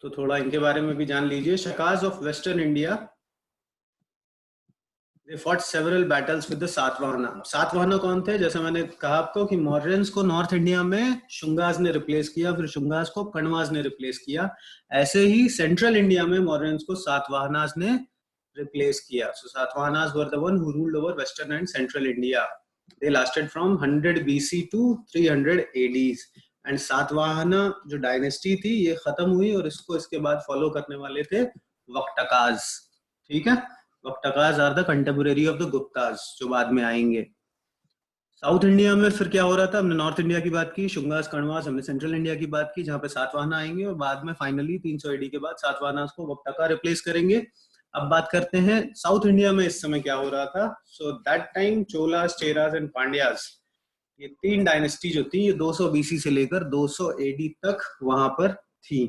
तो थोड़ा इनके बारे में भी जान लीजिए। Shakas of western India, they fought several battles with the Satavahanas. Satavahanas कौन थे? जैसे मैंने कहा आपको कि मौर्यंस को नॉर्थ इंडिया में शुंगाज ने रिप्लेस किया, फिर शुंगाज को कण्वाज ने रिप्लेस किया, ऐसे ही सेंट्रल इंडिया में मौर्यंस को सातवाहनाज ने रिप्लेस किया। So सातवाहनाज were the one who ruled over western and central India. They lasted from 100 BC to 300 AD. And Satavahana जो डायनेस्टी थी ये खत्म हुई और इसको इसके बाद फॉलो करने वाले थे वक्टकाज। ठीक है, Vakatakas are the contemporary of the Guptas जो बाद में आएंगे। साउथ इंडिया में फिर क्या हो रहा था? हमने नॉर्थ इंडिया की बात की, शुंगास कण्वास, हमने सेंट्रल इंडिया की बात की जहां पे सातवाहना आएंगे और बाद में फाइनली 300 एडी के बाद सातवाहना को वक्टका रिप्लेस करेंगे। अब बात करते हैं साउथ इंडिया में इस समय क्या हो रहा था। So that time Cholas, Cheras and Pandyas, ये तीन डायनेस्टी जो थी ये 200 बीसी से लेकर 200 एडी तक वहां पर थी,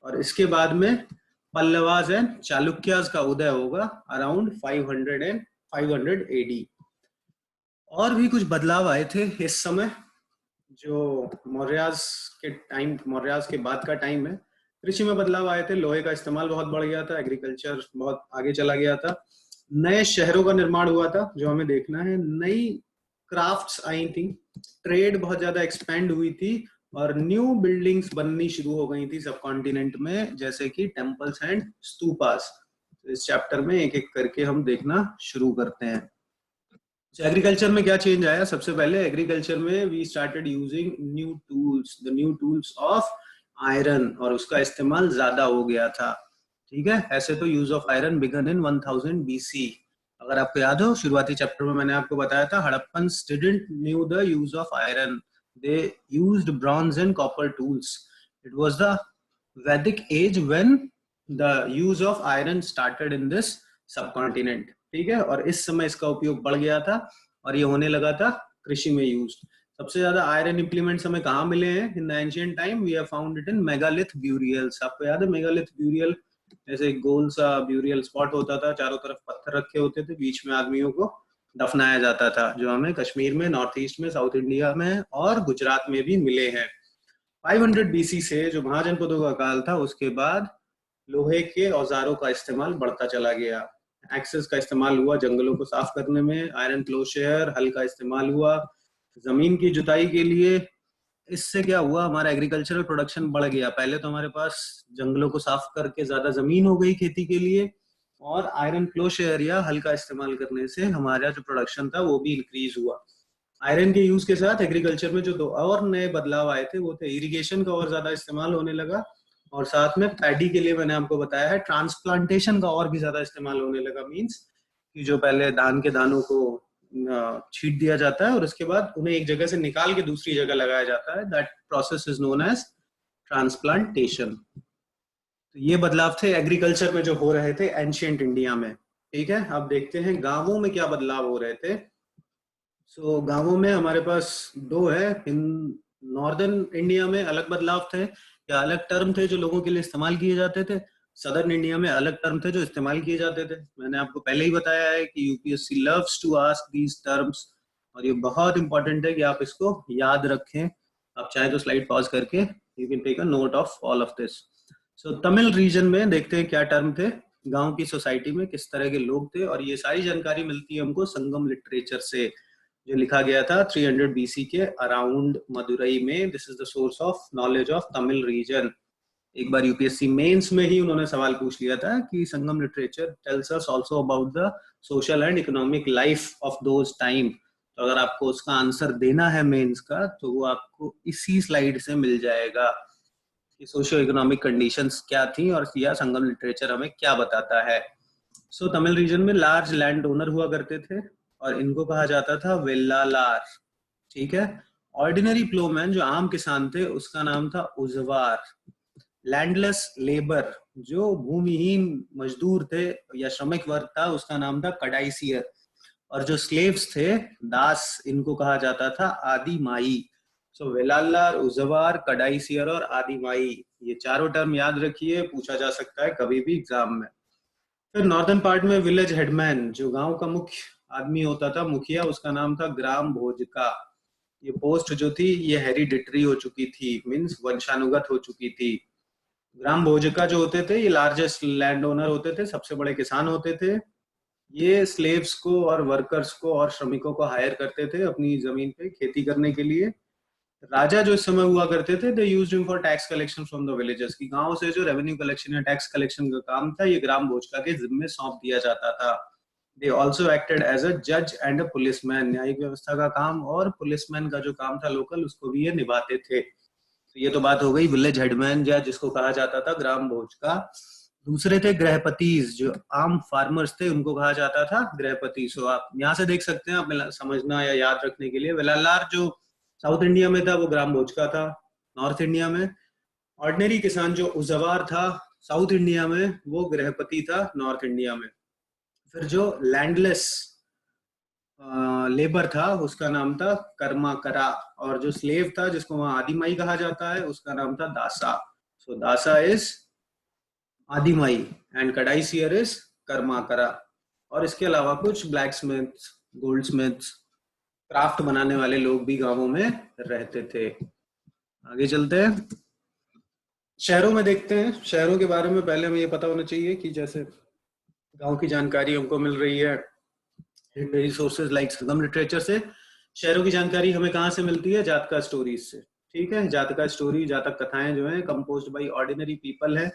और इसके बाद में पल्लवास एंड चालुक्यास का उदय होगा अराउंड 500 एडी। और भी कुछ बदलाव आए थे इस समय जो मौर्यास के बाद का टाइम है। कृषि में बदलाव आए थे, लोहे का इस्तेमाल बहुत बढ़ गया था, एग्रीकल्चर बहुत आगे चला गया था, नए शहरों का निर्माण हुआ था जो हमें देखना है, नई क्राफ्ट्स आई थी, ट्रेड बहुत ज्यादा एक्सपेंड हुई थी और न्यू बिल्डिंग्स बननी शुरू हो गई थी सब कॉन्टिनेंट में, जैसे कि टेम्पल्स एंड स्तूपास। तो इस चैप्टर में एक एक करके हम देखना शुरू करते हैं। एग्रीकल्चर में क्या चेंज आया? सबसे पहले एग्रीकल्चर में we started using new tools of iron, और उसका इस्तेमाल ज्यादा हो गया था। ठीक है, ऐसे तो use of iron began in 1000 BC। अगर आपको याद हो शुरुआती चैप्टर में मैंने आपको बताया था Harappans didn't knew the use of iron, they used bronze and copper tools. It was the Vedic age when the use of iron started in this subcontinent. ठीक है, और इस समय इसका उपयोग बढ़ गया था और ये होने लगा था कृषि में यूज। सबसे ज्यादा आयरन इंप्लीमेंट्स हमें कहाँ मिले हैं? In the ancient time we have found it in megalith burials. आपको याद है मेगालिथ ब्यूरियल? जैसे एक गोल सा ब्यूरियल स्पॉट होता था, चारों तरफ पत्थर रखे होते थे, बीच में आदमियों को दफनाया जाता था, जो हमें कश्मीर में, नॉर्थ ईस्ट में, साउथ इंडिया में और गुजरात में भी मिले हैं। 500 BC से जो महाजनपदों का काल था उसके बाद लोहे के औजारों का इस्तेमाल बढ़ता चला गया। एक्सेस का इस्तेमाल हुआ जंगलों को साफ करने में, आयरन प्लोशेयर, हल का इस्तेमाल हुआ जमीन की जुताई के लिए। इससे क्या हुआ? हमारा एग्रीकल्चरल प्रोडक्शन बढ़ गया। पहले तो हमारे पास जंगलों को साफ करके ज्यादा जमीन हो गई खेती के लिए, और आयरन प्लोशेयर या हल का इस्तेमाल करने से हमारा जो प्रोडक्शन था वो भी इंक्रीज हुआ। आयरन के यूज के साथ एग्रीकल्चर में जो दो और नए बदलाव आए थे वो थे इरिगेशन का और ज्यादा इस्तेमाल होने लगा, और साथ में पैडी के लिए मैंने आपको बताया है ट्रांसप्लांटेशन का और भी ज्यादा इस्तेमाल होने लगा। मींस कि जो पहले धान के दानों को छीट दिया जाता है और उसके बाद उन्हें एक जगह से निकाल के दूसरी जगह लगाया जाता है, that process is known as transplantation. तो ये बदलाव थे एग्रीकल्चर में जो हो रहे थे एंशिएंट इंडिया में। ठीक है, अब देखते हैं गांवों में क्या बदलाव हो रहे थे। सो गांवों में हमारे पास दो है। नॉर्दर्न इंडिया में अलग बदलाव थे या अलग टर्म थे जो लोगों के लिए इस्तेमाल किए जाते थे, सदर्न इंडिया में अलग टर्म थे जो इस्तेमाल किए जाते थे। मैंने आपको पहले ही बताया है कि UPSC loves to ask these terms, और ये बहुत इंपॉर्टेंट है कि आप इसको याद रखें। आप चाहे तो स्लाइड पॉज करके you can take a note of all of this. So Tamil region में देखते हैं क्या टर्म थे, गांव की सोसाइटी में किस तरह के लोग थे, और ये सारी जानकारी मिलती है हमको संगम लिटरेचर से जो लिखा गया था 300 BC के अराउंड मदुरई में। This is the source of knowledge of Tamil region. एक बार यूपीएससी मेंस में ही उन्होंने सवाल पूछ लिया था कि Sangam literature tells us also about the social and economic life of those time. तो अगर आपको उसका आंसर देना है मेंस का तो वो आपको इसी स्लाइड से मिल जाएगा कि सोशियो इकोनॉमिक कंडीशंस क्या थी और या संगम लिटरेचर हमें क्या बताता है। सो तमिल रीजन में लार्ज लैंड ओनर हुआ करते थे और इनको कहा जाता था वेल्लालार। ठीक है। ऑर्डिनरी प्लोमैन जो आम किसान थे उसका नाम था उजवार। लैंडलेस लेबर जो भूमिहीन मजदूर थे या श्रमिक वर्ग था उसका नाम था कडाइसियर। और जो स्लेव्स थे दास इनको कहा जाता था आदि माई। सो वेलालार, उजवार, कडाइसियर और आदि माई, ये चारों टर्म याद रखिए, पूछा जा सकता है कभी भी एग्जाम में। फिर नॉर्दर्न पार्ट में विलेज हेडमैन जो गांव का मुख्य आदमी होता था, मुखिया, उसका नाम था ग्राम भोजका। ये पोस्ट जो थी ये हेरिडिटरी हो चुकी थी, मींस वंशानुगत हो चुकी थी। ग्राम भोजका जो होते थे ये लार्जेस्ट लैंड ओनर होते थे, सबसे बड़े किसान होते थे। ये स्लेव्स को और वर्कर्स को और श्रमिकों को हायर करते थे अपनी जमीन पे खेती करने के लिए। राजा जो इस समय हुआ करते थे they used him for tax collection from the villages, की गांव से जो रेवेन्यू कलेक्शन या टैक्स कलेक्शन का काम था ये ग्राम भोजका के जिम्मे सौंप दिया जाता था। They also acted as a जज एंड अ पुलिसमैन, न्यायिक व्यवस्था का काम और पुलिसमैन का जो काम था लोकल उसको भी ये निभाते थे। तो ये तो बात हो गई विलेज हेडमैन या जिसको कहा जाता था ग्राम भोजका। दूसरे थे गृहपतिज जो आम फार्मर्स थे, उनको कहा जाता था गृहपति। सो आप यहाँ से देख सकते हैं, आप समझना या याद रखने के लिए, वेलालार जो साउथ इंडिया में था वो ग्राम भोजका था नॉर्थ इंडिया में। ऑर्डिनरी किसान जो उजवार था साउथ इंडिया में वो गृहपति था नॉर्थ इंडिया में। फिर जो लैंडलेस लेबर था उसका नाम था कर्माकरा। और जो स्लेव था जिसको वहां आदिमाई कहा जाता है उसका नाम था दासा। सो दासा इज आदिमाई एंड कडाइसियर इज कर्माकरा। और इसके अलावा कुछ black Smith, gold Smith, craft बनाने वाले लोग भी गांवों में रहते थे। आगे चलते हैं, शहरों में देखते हैं। शहरों के बारे में पहले हमें ये पता होना चाहिए कि जैसे गांव की जानकारी हमको मिल रही है रिसोर्सेज लाइक संगम लिटरेचर से, शहरों की जानकारी हमें कहाँ से मिलती है? जातका स्टोरीज से। ठीक है, जातका स्टोरी, जातक कथाएं जो है कंपोज्ड बाय ऑर्डिनरी पीपल है,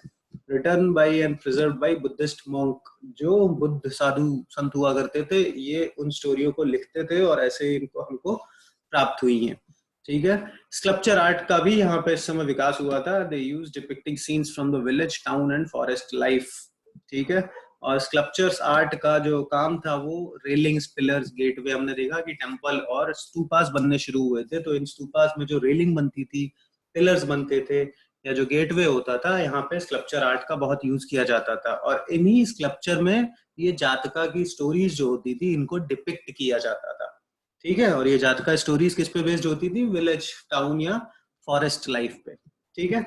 written by and preserved by Buddhist monk. जो बुद्ध साधु संत हुआ करते थे ये उन स्टोरियों को लिखते थे और ऐसे इनको हमको प्राप्त हुई हैं। ठीक है। स्कल्पचर आर्ट का भी यहाँ पे इस समय विकास हुआ था। They use depicting scenes from the village, town and forest life. ठीक है। और स्कल्पचर्स आर्ट का जो काम था वो रेलिंग्स, पिलर्स, गेटवे, हमने देखा कि टेम्पल और स्तूपास बनने शुरू हुए थे, तो इन स्तूपास में जो रेलिंग बनती थी, पिलर्स बनते थे या जो गेटवे होता था, यहाँ पे स्कल्पचर आर्ट का बहुत यूज किया जाता था। और इन्हीं स्कल्पचर में ये जातका की स्टोरीज जो होती थी इनको डिपिक्ट किया जाता था। ठीक है। और ये जातका स्टोरीज किस पे बेस्ड होती थी? विलेज, टाउन या फॉरेस्ट लाइफ पे। ठीक है।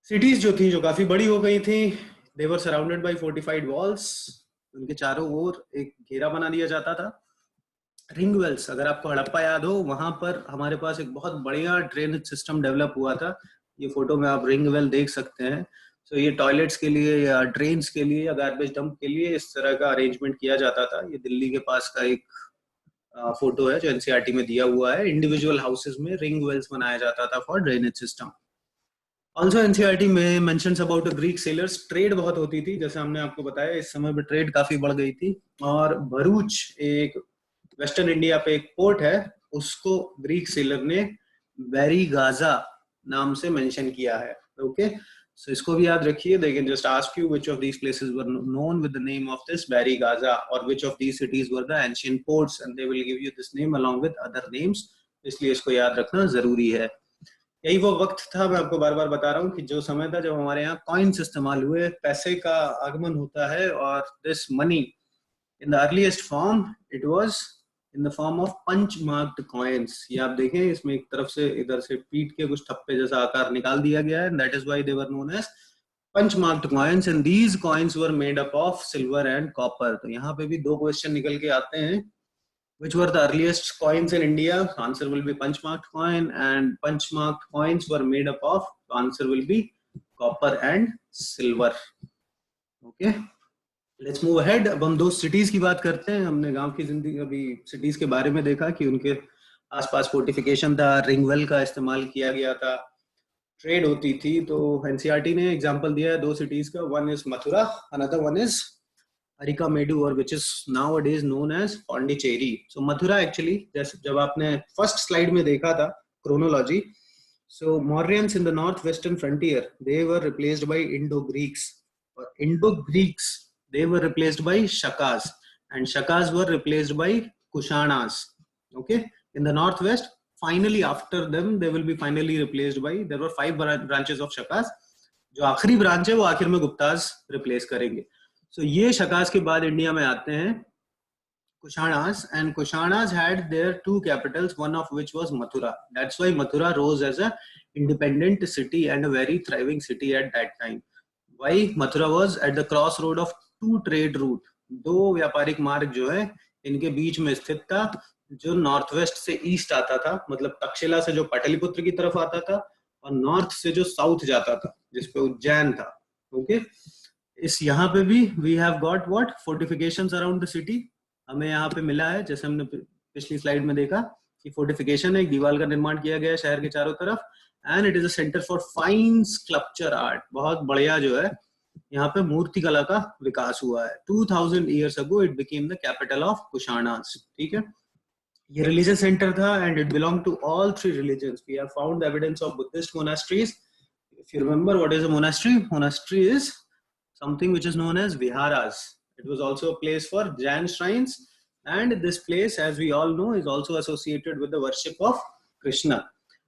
सिटीज जो थी जो काफी बड़ी हो गई थी, they were surrounded by fortified walls, उनके चारों ओर एक घेरा बना दिया जाता था। रिंग वेल्स, अगर आपको हड़प्पा याद हो वहां पर हमारे पास एक बहुत बढ़िया ड्रेनेज सिस्टम डेवलप हुआ था। ये फोटो में आप रिंग वेल देख सकते हैं। तो ये टॉयलेट्स के लिए या ड्रेन्स के लिए या गार्बेज डंप के लिए इस तरह का अरेंजमेंट किया जाता था। ये दिल्ली के पास का एक फोटो है जो एनसीईआरटी में दिया हुआ है। इंडिविजुअल हाउसेज में रिंग वेल्स बनाया जाता था for drainage system. Also NCERT में mentions about Greek sailors. Trade बहुत होती थी, जैसे हमने आपको बताया इस समय पे ट्रेड काफी बढ़ गई थी। और भरूच एक वेस्टर्न इंडिया पे एक पोर्ट है, उसको ग्रीक सेलर ने बैरी गाजा नाम से मेंशन किया है। ओके, सो इसको भी याद रखिए। They can just ask you which of these places were known with the name of this Barygaza और which of these cities were the ancient ports and they will give you this name along with other names. इसलिए इसको याद रखना जरूरी है। यही वो वक्त था, मैं आपको बार बार बता रहा हूँ, कि जो समय था जब हमारे यहाँ कॉइन्स इस्तेमाल हुए, पैसे का आगमन होता है। और this money in the earliest form it was in the form of punch marked coins. ये आप देखें, इसमें एक तरफ से इधर से पीट के कुछ ठप्पे जैसा आकार निकाल दिया गया है। That is why they were known as punch marked coins and these coins were made up of silver and copper. तो यहाँ पे भी दो क्वेश्चन निकल के आते हैं। Which were the earliest coins in India? Answer will be punch-marked coin, and punch-marked coins were made up of. Answer will be copper and silver. Okay, let's move ahead. अब हम दो cities की बात करते हैं। हमने गांव की जिंदगी, अभी cities के बारे में देखा कि उनके आसपास फोर्टिफिकेशन था, रिंग वेल का इस्तेमाल किया गया था, ट्रेड होती थी। तो एनसीईआरटी ने एग्जांपल दिया है दो सिटीज का, one is Mathura, another one is Arikamedu, or which is nowadays known as Pondicherry. So Mathura actually, जैसे जब आपने फर्स्ट स्लाइड में देखा था chronology, so Mauryans in the northwestern frontier, they were replaced by Indo-Greeks. Or Indo-Greeks, they were replaced by Shakas, and Shakas were replaced by Kushanas. Okay, in the northwest, finally after them, they will be finally replaced by. There were 5 branches of Shakas. जो आखिरी branch है वो आखिर में Gupta's replace करेंगे. So ये शकास के बाद इंडिया में आते हैं Kushanas, and Kushanas had their 2 capitals, one of which was Mathura. That's why Mathura rose as a independent city and a very thriving city at that time. Why Mathura was at the crossroad of 2 trade route. 2 व्यापारिक मार्ग जो है इनके बीच में स्थित था, जो north west से ईस्ट आता था, मतलब तक्षशिला से जो पाटलिपुत्र की तरफ आता था, और नॉर्थ से जो साउथ जाता था जिसपे उज्जैन था. ओके, इस यहाँ पे भी we have got what fortifications around the city. हमें यहाँ पे मिला है, जैसे हमने पिछली स्लाइड में देखा कि फोर्टिफिकेशन है, एक दीवार का निर्माण किया गया है शहर के चारों तरफ, and it is a centre for fine sculpture art. बहुत बढ़िया जो है यहाँ पे मूर्ति कला का विकास हुआ है. 2000 years ago it became the capital of Kushanas. ठीक है, ये रिलीजियस सेंटर था and it belong to all 3 religions. We have found evidence of Buddhist monasteries. If you remember what is a monastery, monastery is something which is known as viharas. It was also a place for Jain shrines, and this place, as we all know, is also associated with the worship of Krishna.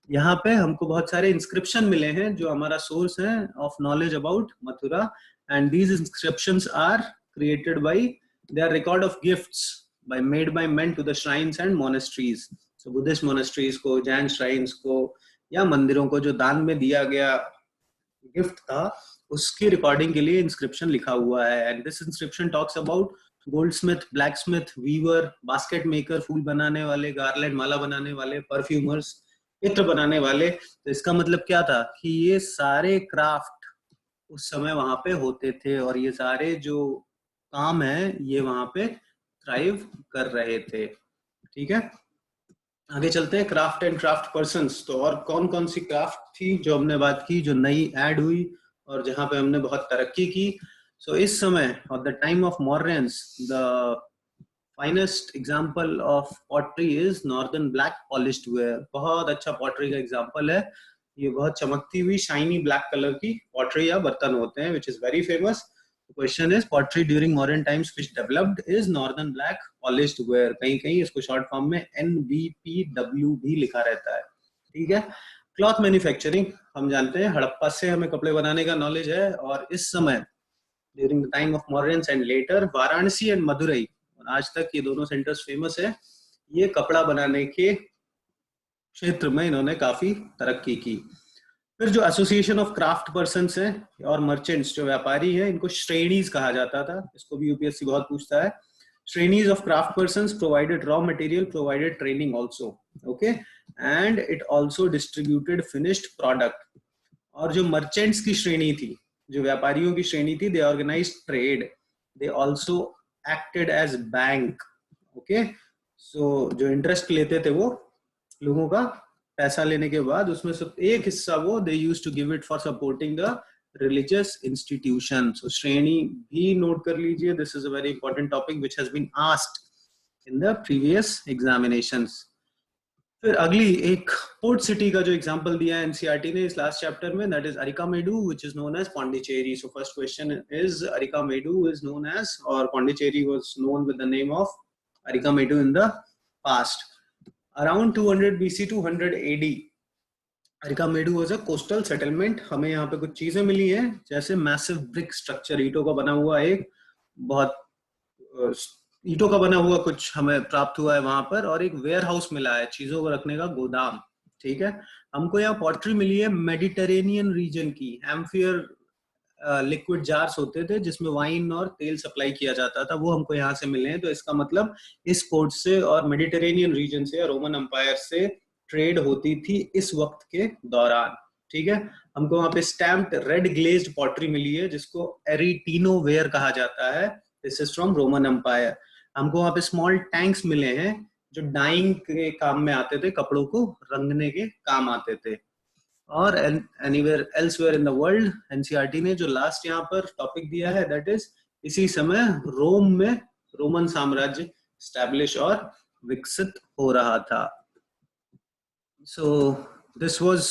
यहाँ पे हमको बहुत सारे inscription मिले हैं जो हमारा source है of knowledge about Mathura, and these inscriptions are created by, they are record of gifts by made by men to the shrines and monasteries. So Buddhist monasteries को, Jain shrines को, या मंदिरों को जो दान में दिया गया गिफ्ट था, उसकी रिकॉर्डिंग के लिए इंस्क्रिप्शन लिखा हुआ है. And this inscription talks about goldsmith, blacksmith, weaver, basket maker, फूल बनाने वाले, गार्लैंड माला बनाने वाले, परफ्यूमर्स, इत्र बनाने वाले. तो इसका मतलब क्या था कि ये सारे क्राफ्ट उस समय वहां पे होते थे, और ये सारे जो काम है ये वहां पे थ्राइव कर रहे थे. ठीक है, आगे चलते हैं. Craft and craft persons. तो और कौन कौन सी क्राफ्ट थी जो हमने बात की, जो नई ऐड हुई और जहां पे हमने बहुत तरक्की की. सो इस समय of the time of Mauryans, the finest example of pottery is northern black polished ware. बहुत अच्छा पॉटरी का एग्जांपल है ये. बहुत चमकती हुई शाइनी ब्लैक कलर की पॉटरी या बर्तन होते हैं, which is very famous. The question is pottery during modern times which developed is northern black polished ware. कहीं कहीं इसको शॉर्ट फॉर्म में NBPW भी लिखा रहता है. ठीक है, क्लॉथ मैन्युफैक्चरिंग हम जानते हैं, हड़प्पा से हमें कपड़े बनाने का नॉलेज है. और इस समय during the time of Mauryans and later Varanasi and Madurai, आज तक ये दोनों सेंटर्स फेमस है. ये कपड़ा बनाने के क्षेत्र में इन्होंने काफी तरक्की की. फिर जो एसोसिएशन ऑफ क्राफ्ट पर्सन्स हैं और मर्चेंट्स, जो व्यापारी हैं, इनको श्रेणीज कहा जाता था. इसको भी यूपीएससी बहुत पूछता है. Shrenis of craft persons provided raw material, provided training also. Okay, and it also distributed finished product. और जो मर्चेंट्स की श्रेणी थी, जो व्यापारियों की श्रेणी थी, they organised trade, they also acted as bank. Okay, so जो इंटरेस्ट लेते थे वो लोगों का पैसा लेने के बाद उसमें से एक हिस्सा वो they used to give it for supporting the religious institution. So श्रेणी भी नोट कर लीजिए. This is a very important topic which has been asked in the previous examinations. फिर अगली एक पोर्ट सिटी का जो एग्जांपल दिया है एनसीईआरटी ने इस लास्ट चैप्टर में, that is Arikamedu, which is known as Pondicherry. So first question is Arikamedu is known as, और Pondicherry was known with the name of Arikamedu in the past. Around 200 BC to 100 AD, Arikamedu was a coastal settlement. हमें यहाँ पे कुछ चीजें मिली हैं, जैसे massive brick structure, ईंटों का बना हुआ एक बहुत ईंटों का बना हुआ कुछ हमें प्राप्त हुआ है वहां पर, और एक वेयर हाउस मिला है, चीजों को रखने का गोदाम. ठीक है, हमको यहाँ पॉटरी मिली है मेडिटेरेनियन रीजन की. एम्फियर लिक्विड जार्स होते थे जिसमें वाइन और तेल सप्लाई किया जाता था, वो हमको यहाँ से मिले हैं. तो इसका मतलब इस पोर्ट से और मेडिटेरेनियन रीजन से, रोमन एम्पायर से ट्रेड होती थी इस वक्त के दौरान. ठीक है, हमको वहां पे स्टैम्प्ड रेड ग्लेज्ड पॉटरी मिली है जिसको एरिटीनो वेयर कहा जाता है. This is from Roman Empire. हमको वहां पे स्मॉल टैंक्स मिले हैं जो डाइंग के काम में आते थे, कपड़ों को रंगने के काम आते थे. और anywhere elsewhere in the world. NCERT ने जो लास्ट यहाँ पर टॉपिक दिया है दैट इज इसी समय रोम में रोमन साम्राज्य स्टैब्लिश और विकसित हो रहा था। So this was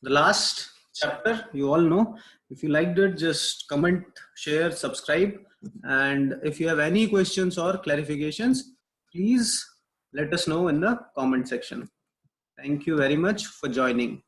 the last chapter. You all know. If you liked it, just comment, share, subscribe, and if you have any questions or clarifications, please let us know in the comment section. Thank you very much for joining.